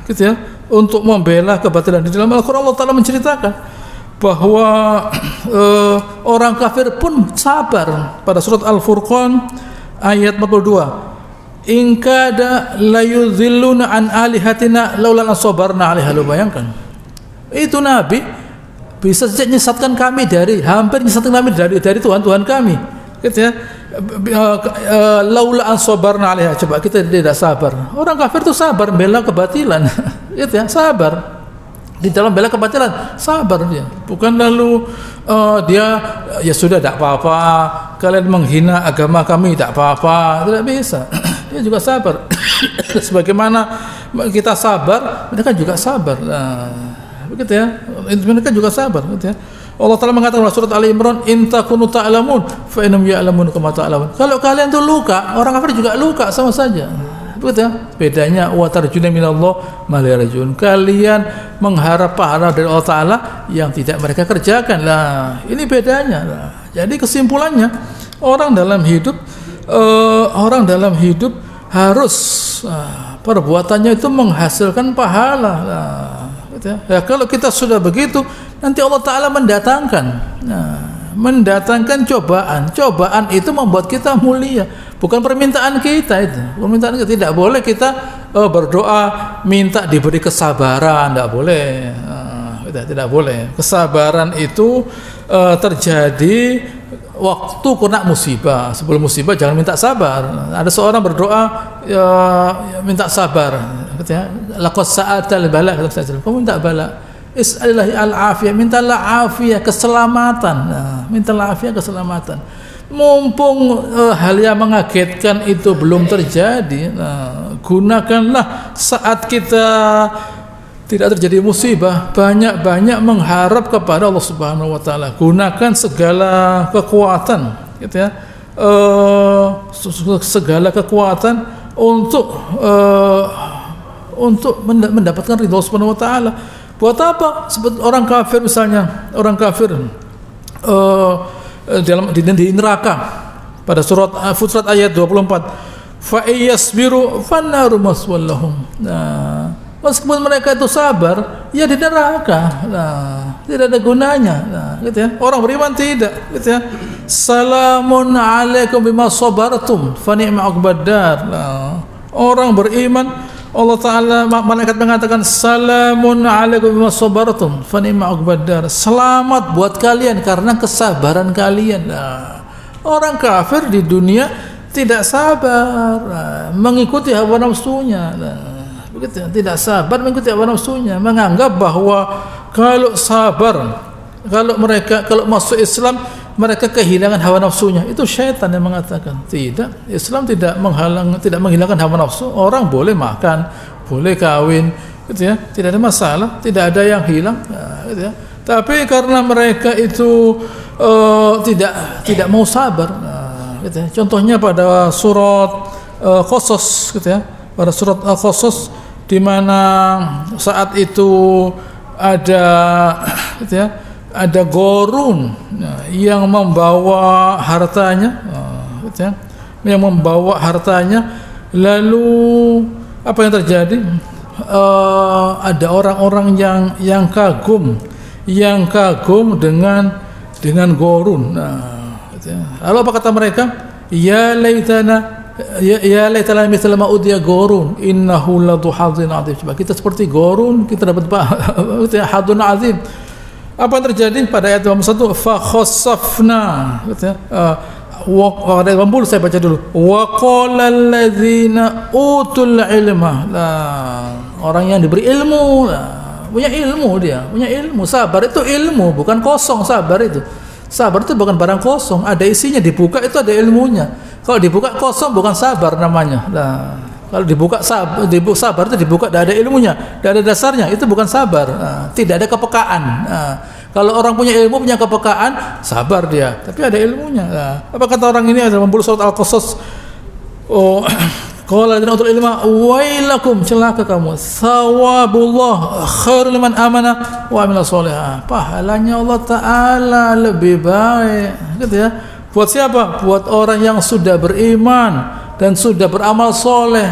gitu ya, untuk membela kebatilan. Di dalam Al-Qur'an Allah Ta'ala menceritakan bahwa orang kafir pun sabar. Pada surat Al-Furqan ayat 42, in kada layuzilluna an alihatina laula sabarna 'alaiha. Lu bayangkan, itu Nabi bisa saja menyesatkan kami hampir menyesatkan kami dari Tuhan kami gitu ya, laula sabarna 'alaiha. Coba kita tidak sabar. Orang kafir itu sabar bela kebatilan gitu ya, sabar di dalam bela kebatilan, sabar dia. Bukan lalu dia ya sudah tidak apa-apa, kalian menghina agama kami tidak apa-apa, tidak bisa. Dia juga sabar. Sebagaimana kita sabar, mereka juga sabar. Nah, begitu ya. Mereka juga sabar, gitu ya. Allah Ta'ala mengatakan dalam surat Ali Imran, in takunu ta'lamun fa innahum ya'lamun kama ta'lamun. Kalau kalian tuh luka, orang kafir juga luka, sama saja. Betul ya? Bedanya wa tarjuna minallah ma la yarjun. Kalian mengharap pahala dari Allah Ta'ala yang tidak mereka kerjakan. Lah, ini bedanya. Lah, jadi kesimpulannya, orang dalam hidup harus perbuatannya itu menghasilkan pahala. Nah, gitu ya. Kalau kita sudah begitu, nanti Allah Ta'ala mendatangkan cobaan itu membuat kita mulia, bukan permintaan kita itu. Permintaan kita tidak boleh kita berdoa minta diberi kesabaran, tidak boleh. Tidak boleh. Kesabaran itu terjadi waktu kena musibah. Sebelum musibah jangan minta sabar. Ada seorang berdoa minta sabar, katanya laqad sa'atal bala, kamu minta bala, is'alillahi al-afiyah, mintalah afiyah, keselamatan. Mintalah afiyah, keselamatan. Mumpung hal yang mengagetkan itu belum terjadi, gunakanlah saat kita tidak terjadi musibah, banyak-banyak mengharap kepada Allah Subhanahu wa taala. Gunakan segala kekuatan, gitu ya. Segala kekuatan untuk mendapatkan ridha Allah Subhanahu wa taala. Buat apa? Seperti orang kafir misalnya, orang kafir di neraka pada surat Fussilat ayat 24. Fa iyasbiru fannaru maswallahum. Nah, meskipun mereka itu sabar, ya di neraka. Nah, tidak ada gunanya. Nah, gitu ya. Orang beriman tidak, gitu ya. Salamun alaikum bima sabartum fa ni'ma uqbad-dar. Nah, orang beriman, Allah Ta'ala, malaikat mengatakan salamun alaikum bima sabartum fa ni'ma uqbad-dar. Selamat buat kalian karena kesabaran kalian. Nah, orang kafir di dunia tidak sabar, mengikuti hawa nafsunya. Begitu, tidak sabar mengikuti hawa nafsunya, menganggap bahwa kalau sabar, kalau masuk Islam mereka kehilangan hawa nafsunya. Itu syaitan yang mengatakan. Tidak, Islam tidak menghilangkan hawa nafsu. Orang boleh makan, boleh kawin, gitu ya, tidak ada masalah, tidak ada yang hilang, gitu ya. Tapi karena mereka itu tidak mau sabar, gitu ya. Contohnya pada surat Qasas, gitu ya, pada surat Qasas, di mana saat itu ada, gitu ya, ada Qorun yang membawa hartanya, gitu ya, yang membawa hartanya. Lalu apa yang terjadi? Ada orang-orang yang kagum dengan Qorun. Lalu apa kata mereka? Ya laitana mithla ma udiya Qorun innahu ladu hadzin adzim. Coba kita seperti Qorun, kita dapat hadzun azim. Apa yang terjadi pada ayat 21? Fa khassafna, ayat 80 saya baca dulu. Wa qala alladzina utul ilma. Orang yang diberi ilmu, punya ilmu, dia punya ilmu. Sabar itu ilmu, bukan kosong. Sabar itu bukan barang kosong, ada isinya, dibuka itu ada ilmunya. Kalau dibuka kosong bukan sabar namanya. Nah, kalau dibuka sabar itu dibuka tidak ada ilmunya, tidak ada dasarnya, itu bukan sabar. Tidak ada kepekaan. Kalau orang punya ilmu, punya kepekaan, sabar dia, tapi ada ilmunya. Apa kata orang ini? Ada membunuh surat Al-Qasas. Qala ladzina utul ilma wailakum, celaka kamu, thawabullah khairul liman amana wa amila sholihan. Pahalanya Allah Ta'ala lebih baik, gitu ya. Buat siapa? Buat orang yang sudah beriman dan sudah beramal soleh,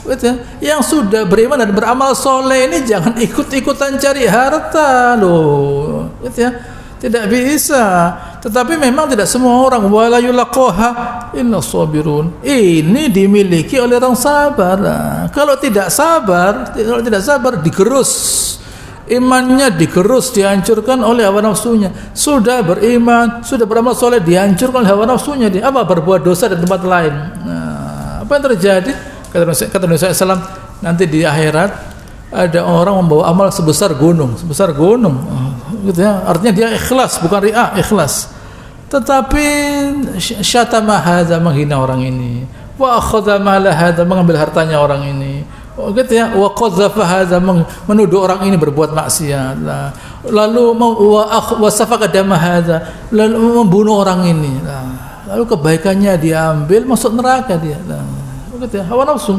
gitu ya. Yang sudah beriman dan beramal soleh ini jangan ikut-ikutan cari harta loh, gitu ya. Tidak bisa. Tetapi memang tidak semua orang, wala yulaqaha illa sabirun. Ini dimiliki oleh orang sabar. Kalau tidak sabar digerus. Imannya digerus, dihancurkan oleh hawa nafsunya. Sudah beriman, sudah beramal soleh, dihancurkan oleh hawa nafsunya. Dia apa? Berbuat dosa di tempat lain. Nah, apa yang terjadi? Kata Nabi SAW, nanti di akhirat ada orang membawa amal sebesar gunung, gitu ya. Artinya dia ikhlas, bukan riya, ikhlas. Tetapi syatama hadza, menghina orang ini, wa akhadha mala hadza, mengambil hartanya orang ini, Oh, gitu ya, wa qadzafa hadza, menuduh orang ini berbuat maksiat. Nah, lalu wa safaka dama hadza, lalu membunuh orang ini. Nah, lalu kebaikannya diambil, masuk neraka dia. Nah, gitu ya, hawa nafsu.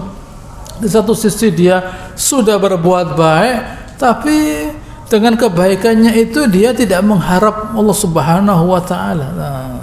Di satu sisi dia sudah berbuat baik, tapi dengan kebaikannya itu dia tidak mengharap Allah Subhanahu wa taala. Nah,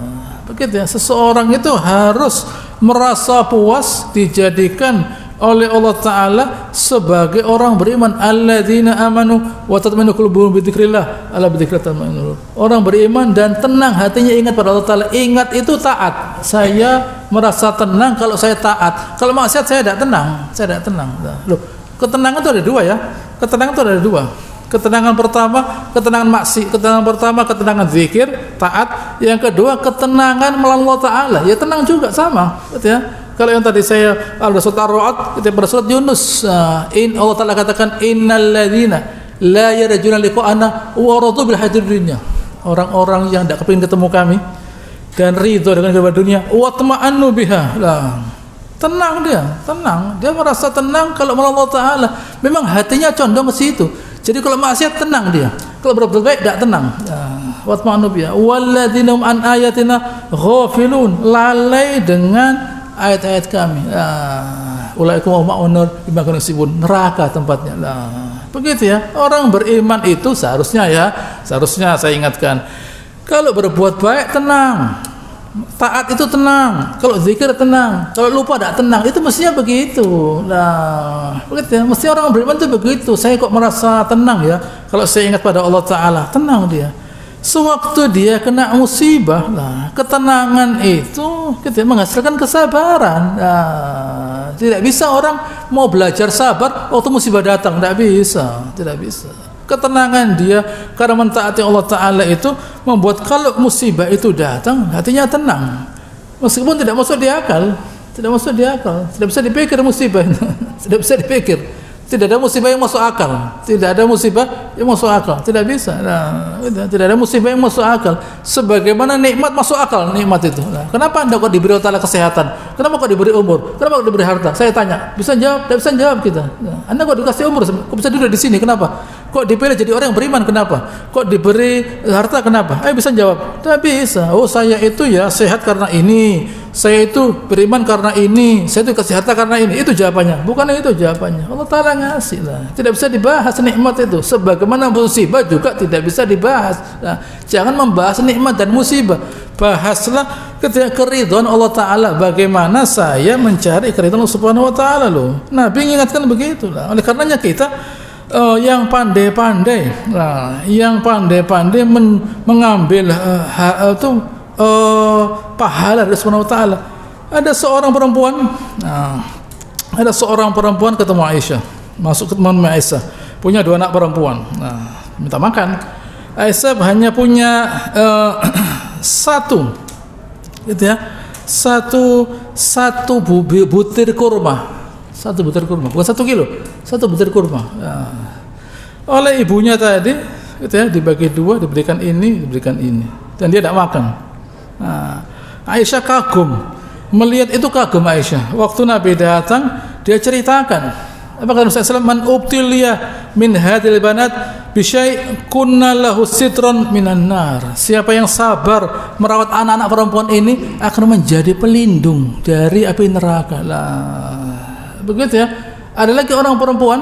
begitu ya, seseorang itu harus merasa puas dijadikan oleh Allah Ta'ala sebagai orang beriman. Alladzina amanu wa tatma'innu qulubuhum bi dzikrillah, ala bi dzikrillah tatma'innul. Orang beriman dan tenang hatinya ingat pada Allah Ta'ala. Ingat itu taat. Saya merasa tenang kalau saya taat. Kalau maksiat saya tidak tenang. Saya tidak tenang. Loh, ketenangan itu ada dua ya. Ketenangan itu ada dua. Ketenangan pertama, ketenangan maksiat. Ketenangan pertama, ketenangan zikir, taat. Yang kedua, ketenangan melalui Allah Ta'ala. Ya tenang juga sama, gitu ya. Kalau yang tadi saya ada surat Ar-Ra'd, kita pada surat Yunus, Allah Ta'ala katakan innalladzina la yarjuna liqa'ana wa radu bil hayatid dunya. Orang-orang yang tidak kepingin ketemu kami dan ridho dengan kehidupan dunia, wa tama'annu biha. Lah, tenang dia merasa tenang kalau melalui Allah Ta'ala. Memang hatinya condong ke situ. Jadi kalau maksiat tenang dia, kalau berbuat baik tidak tenang. Wa tama'annu biha walladzina hum an ayatina ghafilun, lalai dengan ayat-ayat kami. Ulaikum ma'unur bima kanu yaksibun, neraka tempatnya. Begitu ya. Orang beriman itu seharusnya saya ingatkan, kalau berbuat baik tenang, taat itu tenang, kalau zikir tenang, kalau lupa tidak tenang, itu mestinya begitu. Nah, begitu ya. Mesti orang beriman itu begitu. Saya kok merasa tenang ya kalau saya ingat pada Allah Ta'ala, tenang dia. Sewaktu dia kena musibah, nah, ketenangan itu kita menghasilkan kesabaran. Nah, tidak bisa orang mau belajar sabar waktu musibah datang, tidak bisa. Ketenangan dia karena mentaati Allah Ta'ala itu membuat kalau musibah itu datang, hatinya tenang. Meskipun tidak masuk di akal, tidak bisa dipikir musibah itu, tidak bisa dipikir. Tidak ada musibah yang masuk akal. Tidak bisa. Nah, tidak ada musibah yang masuk akal. Sebagaimana nikmat masuk akal, nikmat itu. Nah, kenapa Anda kok diberi Allah Ta'ala kesehatan? Kenapa kok diberi umur? Kenapa kok diberi harta? Saya tanya, bisa jawab? Tidak bisa jawab kita. Nah, Anda kok dikasih umur? Kok bisa duduk di sini? Kenapa? Kok dipilih jadi orang yang beriman? Kenapa? Kok diberi harta? Kenapa? Bisa jawab? Tidak bisa. Oh, saya itu ya sehat karena ini. Saya itu beriman karena ini, saya itu kasih harta karena ini. Itu jawabannya. Bukan itu jawabannya. Allah Ta'ala ngasih lah. Tidak bisa dibahas nikmat itu. Sebagaimana musibah juga tidak bisa dibahas. Nah, jangan membahas nikmat dan musibah. Bahaslah ketika keridhaan Allah Ta'ala. Bagaimana saya mencari keridhaan Allah Subhanahu Wa Ta'ala loh. Nabi mengingatkan begitu lah. Oleh karenanya kita yang pandai-pandai, yang pandai-pandai mengambil pahala dari Subhanahu wa Ta'ala. Ada seorang perempuan ketemu Aisyah, masuk ke teman Aisyah, punya 2 anak perempuan. Minta makan. Aisyah hanya punya satu, gitu ya, satu butir kurma, bukan 1 kilo, 1 butir kurma. Oleh ibunya tadi, gitu ya, dibagi 2, diberikan ini, dan dia tidak makan. Aisyah kagum melihat itu, Aisyah. Waktu Nabi datang, dia ceritakan apa kata Rasulullah SAW, man ubtiliya min hadil banat bisyai kunna lahu sitron minan nar. Siapa yang sabar merawat anak-anak perempuan ini akan menjadi pelindung dari api neraka. Lah, begitu ya. Ada lagi orang perempuan,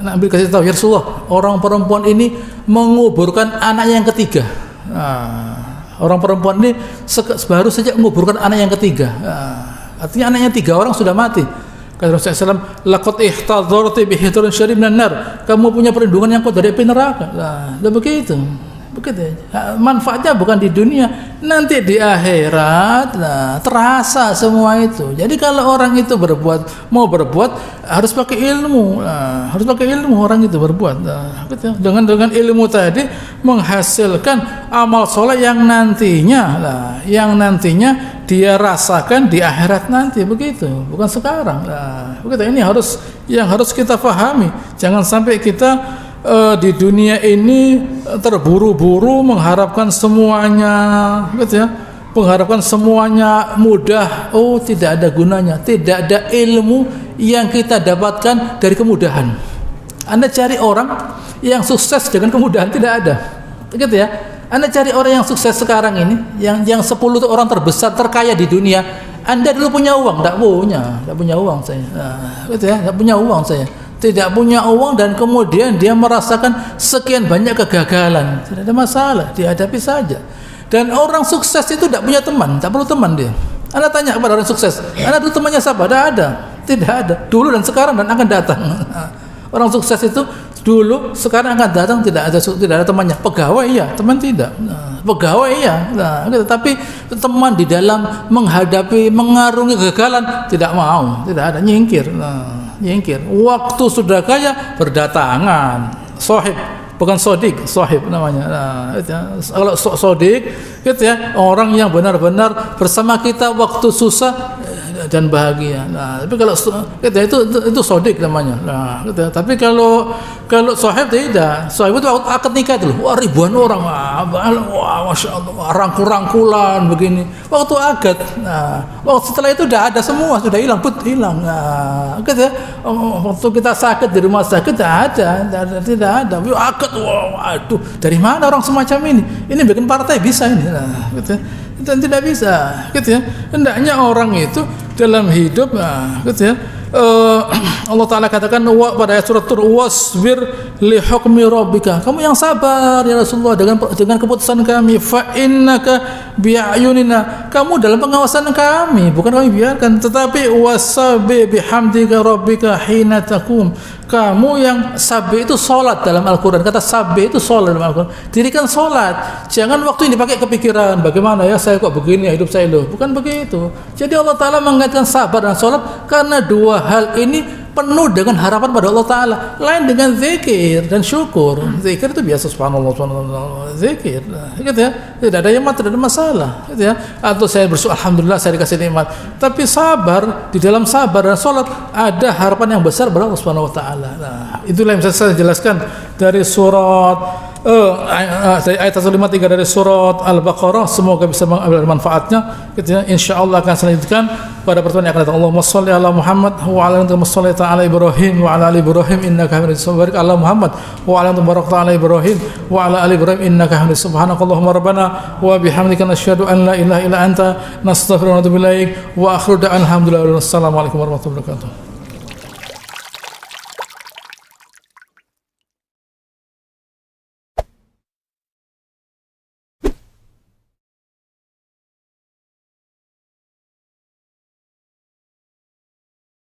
Nabi kasih tahu, ya Rasulullah, orang perempuan ini menguburkan anaknya yang ketiga. Orang perempuan ini baru saja menguburkan anak yang ketiga. Artinya anaknya 3 orang sudah mati. Kata Rasulullah SAW, laqad ihtadharti bihitrin syarib minan nar. Kamu punya perlindungan yang kuat dari api neraka. Lah begitu. Manfaatnya bukan di dunia, nanti di akhirat. Terasa semua itu. Jadi kalau orang itu mau berbuat harus pakai ilmu. Orang itu berbuat. Dengan ilmu tadi menghasilkan amal soleh yang nantinya dia rasakan di akhirat nanti, begitu, bukan sekarang. Begitu. Ini yang harus kita pahami. Jangan sampai kita di dunia ini terburu-buru mengharapkan semuanya, gitu ya, mengharapkan semuanya mudah. Oh, tidak ada gunanya, tidak ada ilmu yang kita dapatkan dari kemudahan. Anda cari orang yang sukses dengan kemudahan, tidak ada. Gitu ya. Anda cari orang yang sukses sekarang ini, yang 10 orang terbesar, terkaya di dunia. Anda dulu punya uang? Tidak punya uang saya. Gitu ya, tidak punya uang saya. Tidak punya uang dan kemudian dia merasakan sekian banyak kegagalan. Tidak ada masalah, dihadapi saja. Dan orang sukses itu tidak punya teman, tak perlu teman dia. Anda tanya kepada orang sukses, Anda dulu temannya siapa? Tidak ada. Dulu dan sekarang dan akan datang. Orang sukses itu dulu, sekarang akan datang, tidak ada temannya. Pegawai iya, teman tidak. Pegawai iya. Gitu. Tapi teman di dalam menghadapi, mengarungi kegagalan tidak mau, tidak ada, nyingkir. Nyingkir. Waktu sudah kaya berdatangan. Sohib, bukan sodik, sohib namanya. Kalau sodik, gitu ya, orang yang benar-benar bersama kita waktu susah dan bahagia. Tapi kalau itu sodik namanya. Gitu ya. Tapi kalau sohib tidak. Sohib itu waktu akad nikah itu, wah ribuan orang, wah masya Allah, rangkul-rangkulan begini. Waktu akad, waktu setelah itu sudah ada semua, sudah hilang. Gitu ya. Waktu kita sakit di rumah sakit tidak ada. Akad, waduh, dari mana orang semacam ini? Ini bikin partai bisa ini. Gitu ya. Dan tidak bisa, gitu ya. Hendaknya orang itu dalam hidup, gitu ya. Allah Ta'ala katakan pada ayat surat Tur, wasbir li hukmi rabbika, kamu yang sabar ya Rasulullah dengan keputusan kami, fa innaka bi'ayunina, kamu dalam pengawasan kami, bukan kami biarkan, tetapi wasabi bihamdika rabbika hina takum, kamu yang sabi itu salat dalam Al-Quran. Kata sabi itu salat dalam Al-Quran, dirikan salat, jangan waktu ini dipakai kepikiran bagaimana ya saya kok begini ya hidup saya loh, bukan begitu. Jadi Allah Ta'ala mengaitkan sabar dan salat karena dua hal ini penuh dengan harapan pada Allah Ta'ala. Lain dengan zikir dan syukur. Zikir itu biasa, subhanallah, zikir, gitu ya, tidak ada yang tidak ada masalah, gitu ya. Atau saya bersyukur, alhamdulillah saya dikasih nikmat. Tapi sabar, di dalam sabar dan salat ada harapan yang besar pada Allah Subhanahu wa Ta'ala. Itulah yang bisa saya jelaskan dari surat ayat 153 dari surat Al-Baqarah. Semoga bisa mengambil manfaatnya, gitu ya. Insyaallah akan selanjutkan pada pertemuan yang akan datang. Allahumma shalli ala Muhammad wa ala ala Ibrahim wa ala ali Ibrahim innaka Hamidum Majid. Ala Muhammad wa ala ala Ibrahim wa ala ali Ibrahim innaka Hamidum Majid. Subhanakallahumma rabbana wa bihamdika nasyhadu an la ilaha illa anta nastaghfiruka wa natubu ilaik wa akhiru da'wana alhamdulillahi. Wassalamu alaikum warahmatullahi wabarakatuh.